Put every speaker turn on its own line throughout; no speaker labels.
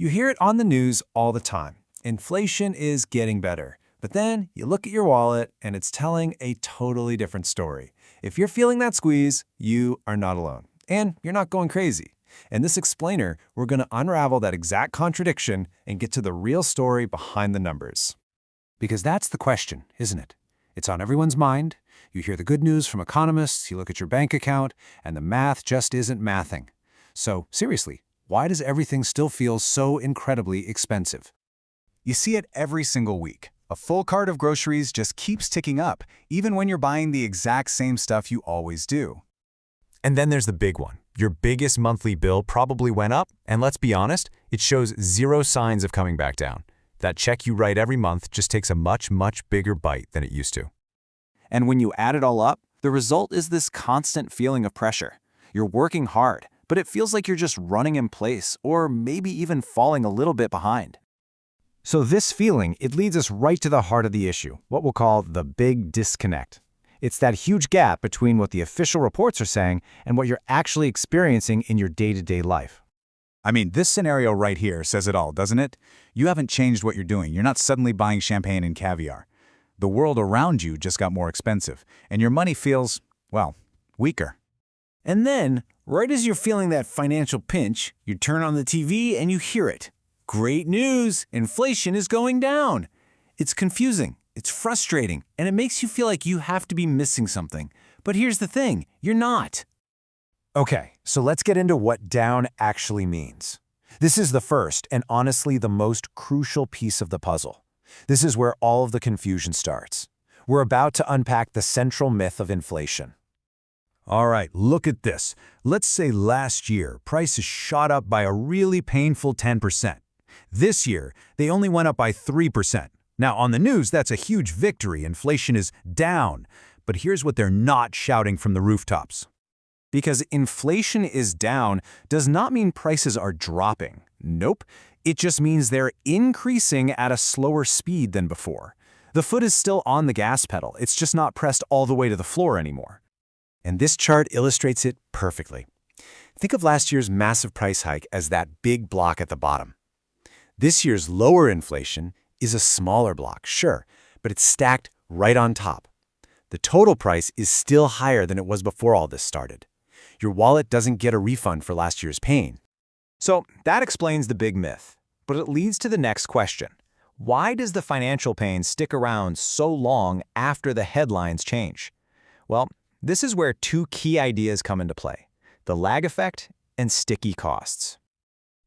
You hear it on the news all the time. Inflation is getting better. But then you look at your wallet and it's telling a totally different story. If you're feeling that squeeze, you are not alone. And you're not going crazy. In this explainer, we're going to unravel that exact contradiction and get to the real story behind the numbers. Because that's the question, isn't it? It's on everyone's mind. You hear the good news from economists, you look at your bank account, and the math just isn't mathing. So, seriously, why does everything still feel so incredibly expensive?
You see it every single week. A full cart of groceries just keeps ticking up, even when you're buying the exact same stuff you always do.
And then there's the big one. Your biggest monthly bill probably went up, and let's be honest, it shows zero signs of coming back down. That check you write every month just takes a much bigger bite than it used to.
And when you add it all up, the result is this constant feeling of pressure. You're working hard, but it feels like you're just running in place, or maybe even falling a little bit behind.
So this feeling, it leads us right to the heart of the issue, what we'll call the big disconnect. It's that huge gap between what the official reports are saying and what you're actually experiencing in your day-to-day life.
I mean, this scenario right here says it all, doesn't it? You haven't changed what you're doing. You're not suddenly buying champagne and caviar. The world around you just got more expensive, and your money feels, well, weaker.
And then, right as you're feeling that financial pinch, you turn on the TV and you hear it. Great news! Inflation is going down! It's confusing, it's frustrating, and it makes you feel like you have to be missing something. But here's the thing, you're not. Okay, so let's get into what down actually means. This is the first and honestly the most crucial piece of the puzzle. This is where all of the confusion starts. We're about to unpack the central myth of inflation.
All right, look at this. Let's say last year, prices shot up by a really painful 10%. This year, they only went up by 3%. Now, on the news, that's a huge victory. Inflation is down. But here's what they're not shouting from the rooftops.
Because inflation is down does not mean prices are dropping. Nope. It just means they're increasing at a slower speed than before. The foot is still on the gas pedal. It's just not pressed all the way to the floor anymore. And this chart illustrates it perfectly. Think of last year's massive price hike as that big block at the bottom. This year's lower inflation is a smaller block, sure, but it's stacked right on top. The total price is still higher than it was before all this started. Your wallet doesn't get a refund for last year's pain. So that explains the big myth, but it leads to the next question. Why does the financial pain stick around so long after the headlines change? Well, this is where two key ideas come into play: the lag effect and sticky costs.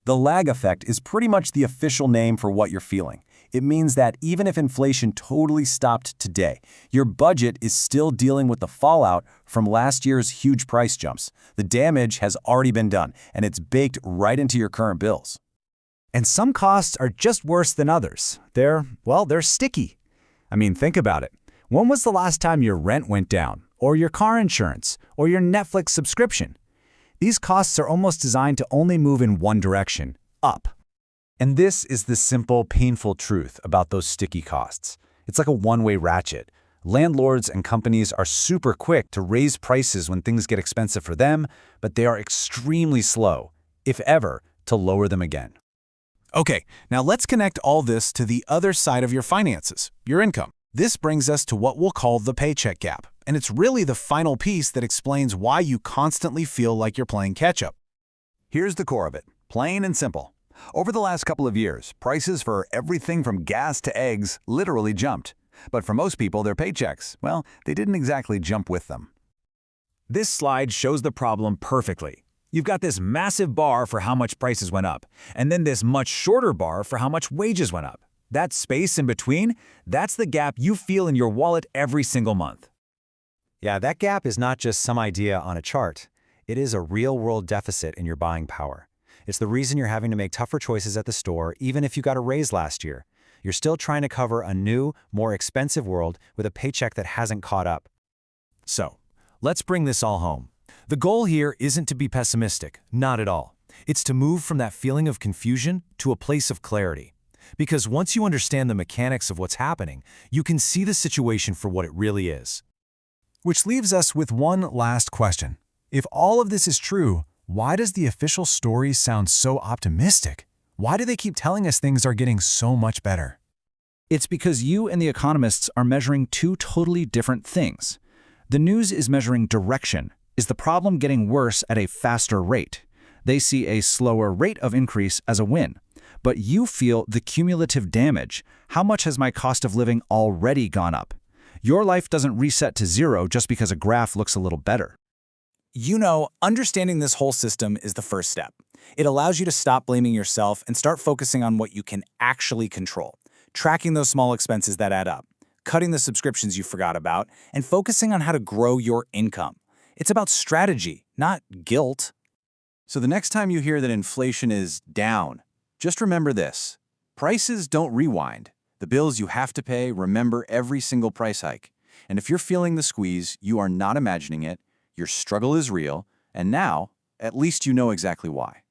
The lag effect is pretty much the official name for what you're feeling. It means that even if inflation totally stopped today, your budget is still dealing with the fallout from last year's huge price jumps. The damage has already been done, and it's baked right into your current bills.
And some costs are just worse than others. They're sticky. I mean, think about it. When was the last time your rent went down, or your car insurance, or your Netflix subscription? These costs are almost designed to only move in one direction, up.
And this is the simple, painful truth about those sticky costs. It's like a one-way ratchet. Landlords and companies are super quick to raise prices when things get expensive for them, but they are extremely slow, if ever, to lower them again.
Okay, now let's connect all this to the other side of your finances, your income. This brings us to what we'll call the paycheck gap, and it's really the final piece that explains why you constantly feel like you're playing catch-up.
Here's the core of it, plain and simple. Over the last couple of years, prices for everything from gas to eggs literally jumped. But for most people, their paychecks, well, they didn't exactly jump with them.
This slide shows the problem perfectly. You've got this massive bar for how much prices went up, and then this much shorter bar for how much wages went up. That space in between, that's the gap you feel in your wallet every single month.
Yeah, that gap is not just some idea on a chart. It is a real-world deficit in your buying power. It's the reason you're having to make tougher choices at the store, even if you got a raise last year. You're still trying to cover a new, more expensive world with a paycheck that hasn't caught up.
So, let's bring this all home. The goal here isn't to be pessimistic, not at all. It's to move from that feeling of confusion to a place of clarity. Because once you understand the mechanics of what's happening, you can see the situation for what it really is. Which leaves us with one last question. If all of this is true, why does the official story sound so optimistic? Why do they keep telling us things are getting so much better?
It's because you and the economists are measuring two totally different things. The news is measuring direction. Is the problem getting worse at a faster rate? They see a slower rate of increase as a win. But you feel the cumulative damage. How much has my cost of living already gone up? Your life doesn't reset to zero just because a graph looks a little better.
Understanding this whole system is the first step. It allows you to stop blaming yourself and start focusing on what you can actually control. Tracking those small expenses that add up, cutting the subscriptions you forgot about, and focusing on how to grow your income. It's about strategy, not guilt. So the next time you hear that inflation is down, just remember this. Prices don't rewind. The bills you have to pay remember every single price hike. And if you're feeling the squeeze, you are not imagining it, your struggle is real, and now, at least you know exactly why.